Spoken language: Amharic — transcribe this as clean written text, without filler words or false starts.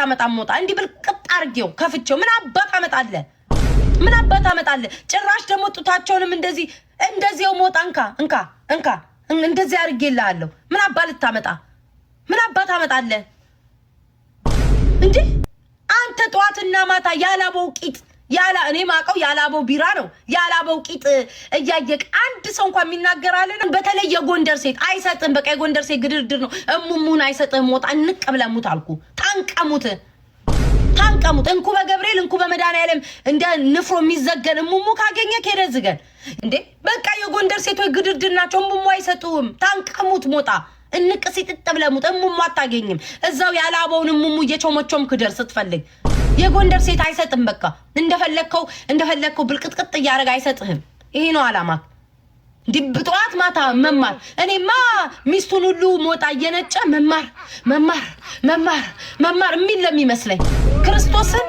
አታመጣም ሞጣ እንዲ ብልቅጥ አርጌው ከፍቼው ምን አባት አመጣለ ጭራሽ ደሞ ጡታቸውንም እንደዚህው ሞጣ እንካ እንደዚህ አርጌልሃለሁ ምን አባት አመጣለ እንዴ አንተ ጧትና ማታ ያላበው ቂጥ እኔ ማቀው ያላበው ቢራ ነው ያላበው ቂጥ እያየቅ አንድ ሰው እንኳን የሚናገራለን በተለይ የጎንደር ሴት አይሰጥም በቃ የጎንደር ሴት ግድርድር ነው እሙሙን አይሰጥም ሞጣ እንቀብለሙት አልኩ ታንቀሙት እንኩ በገብርኤል እንኩ በመድኃኒዓለም እንደ ንፍሮ የሚዘገን እሙሙ ካገኘ ከደዝገን እንዴ በቃ የጎንደር ሴቶች ግድርድር ናቸው እሙሙ አይሰጡም ታንቀሙት ሞጣ እንቅስ ይጥጥብለሙት እሙሙ አታገኝም እዛው ያላበውን እሙሙ እየቾመቾም ክደር ስትፈልግ የጎንደር ሴት አይሰጥም በቃ እንደፈለከው ብልቅጥቅጥ ያረጋ አይሰጥህም ይሄ ነው አላማ ዲብጧት ማታ መማር እኔማ ሚስቱን ሁሉ ሞጣ እየነጨ መማር የሚል ለሚመስለኝ ክርስቶስን